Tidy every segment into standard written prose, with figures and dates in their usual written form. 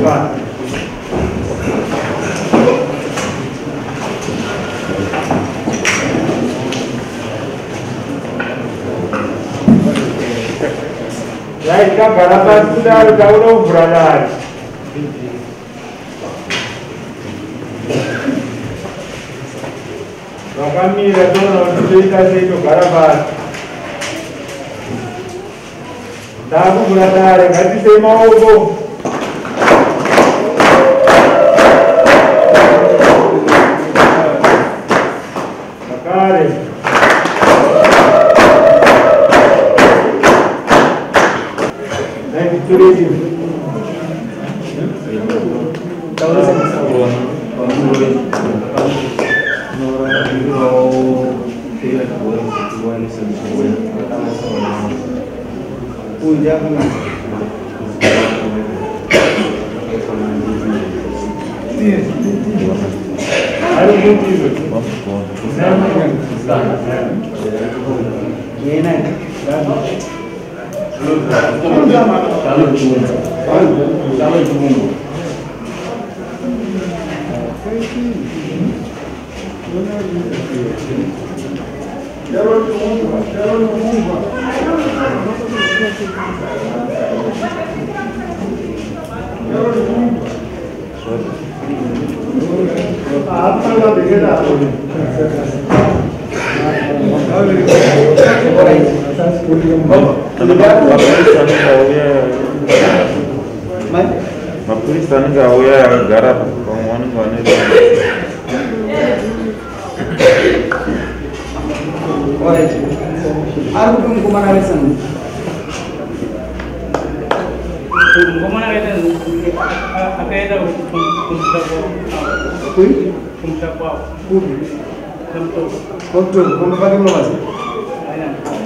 Right, garapan sudah jauh berada. Kami datang cerita itu garapan. Tahu berada, nanti saya mau go. Makare. Turismo. Tulisan enggak ya garap penguan enggak nih. Aku kemana lesan? Kemana lesan? Apa itu? Kumsapa. Kontrol, kamu pakai mana sih?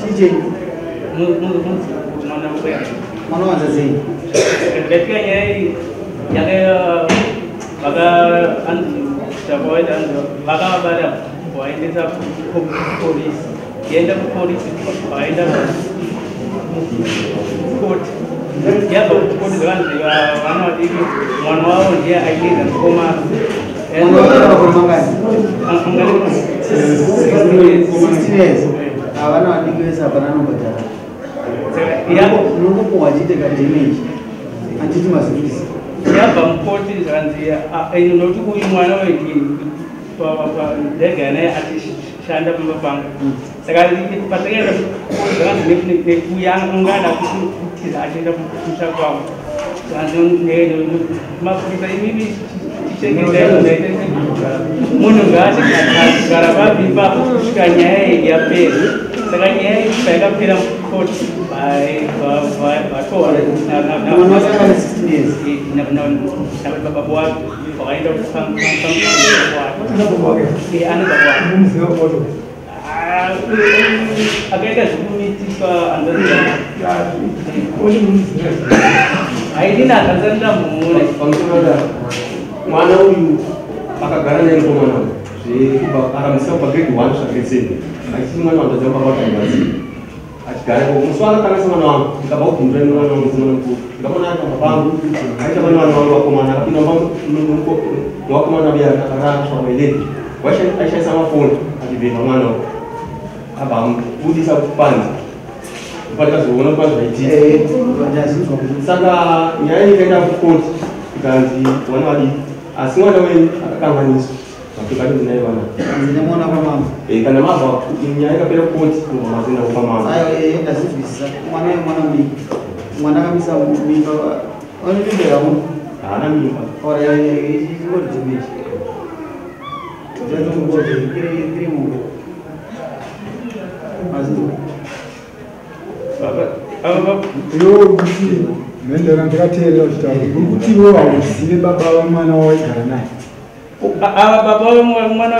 Cici. Mana aja sih? Dekatnya yang baga siapa itu baga baga poin itu polis dia itu polis poin itu court dia court dengan mana dia ID dan koma Awana ndio sabana ngoja. Ya nungu kuwajite kadimi. Antiti masifisi. Ya bampoti zanzia ayo no tuku mwana wendi pa ndege ne ati shanda mbang. Sekali patenge dengan ne kuyang ngada kuti ati da kusa kwa. Sanjun ne ma kita ini Mununga garaba biba kanya ya pe sekanya pega film coach by to na buat pokoknya itu buat di anu buat agak miti ke anda ini nak tersentam mulai mana huyu akagana nyengo mana si aram sio pagri wan shakisi aisi mana ndo jamba kwa tangazi akigara kwa muswala kana sama na ikabau tundre no na musuna ku kama na kwa bangu aisha bana wana wa kwa mana kino mambo kwa kwa mana bia katara kwa mwele washa aisha sama phone akibe mangano abam budi sa pan pada zuona kwa zaiti saka nyai kenda phone ganzi wana wali asinga nawe akakanganiso bakikali zinaiwana Zinamwona kwa mama. kana mama inyaika pele point kwa mazina kwa mama Ayo ndasifisa. Mwana kabisa mimba. Oni ndio yao. ana mimba Ora hizi ngodi tumishi. Ndio ngodi kile mungu. Azu. baba Yo gusi nende rantakatera chitabu. Kuti wo awusibe baba wa mwana wa ikara naye. baba mwana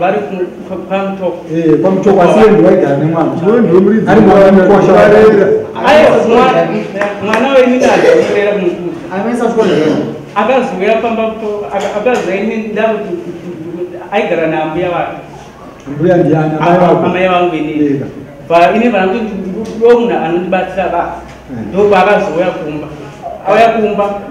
bari kumto Kwa mtoko asiende wa ikara naye mwana. Wewe ndio muri ari mwana kwa shara. ayo mwana we nina ndera mungu Amesa skole leo. akazuya pamba akazaini ndavu aigara na ambia wa Mbuya ndiana amai wangu ini ba ini bana kuti ndomuna anondibatsira ba ndo bakazoya kumba auya kumba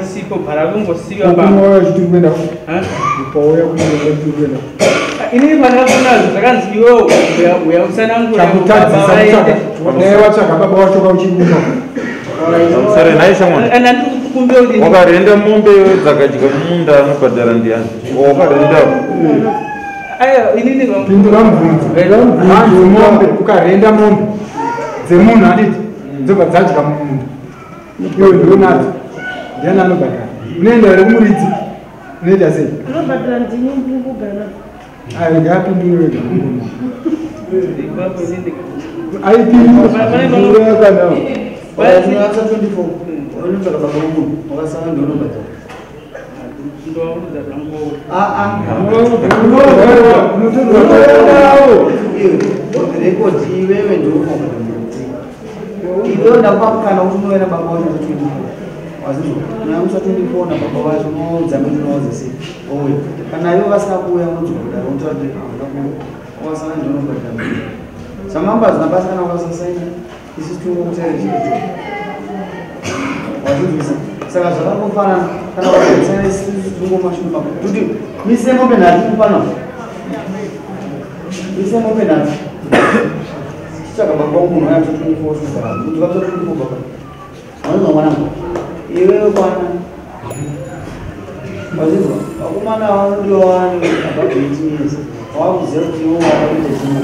ndisipo bhara kungosiyiwa Ukumwa chitiri kuenda upauya chitiri kuenda inini pandakafuna zvakanzi iwewo uyautsanangura watsvaga baba wacho kauchibuma sare naishamwana andikumbira kuti wakarenda mombe dzakadya munda anobhadhara ndiani wakarendawo inini pindura mubvunzo mombe ukarenda mombe dzemunhu anditi dzobva dzadya mumunda iwe ndionadzo ndiani anobhadhara unoenda here kumuridzi unoita sei anobhadhara ndini kugara ngapindure wega ipapo inini aipindure yakanawo What's 24? Only for the Babu, or some don't know better. Saka zvakangofana kana vakudzana isizungomashuma kuti mise mombe nhatu kupana mise mombe nhatu saka baba munhu ayatotunifosuaa kuti vatotunifoa baba vanonzwa mwanangu iwewe kwana vazvinzwa vakomana vanondovani ababeitinesi wavakuziva kuti iwo wavakuita zvinhu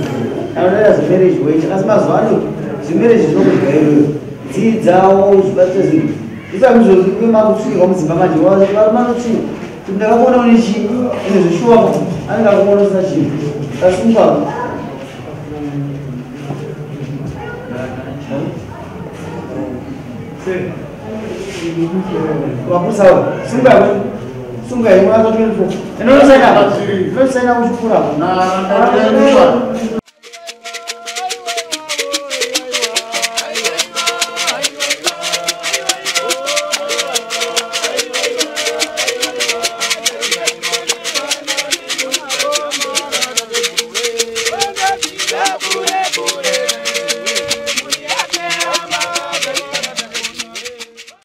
anodaita zvimereji weiti asi mazuva ano zvimereji zvinokudya iwewe dzidzawo zvibate zvinhu isakuzomakusvikirwa mudzimba manje vamanoti kuti ndakakuona une chinhu ene zvishuwa anenge akuona usina chinhu kasunga wakusawa sunga imwe ato 24 inosaina kuchikurapo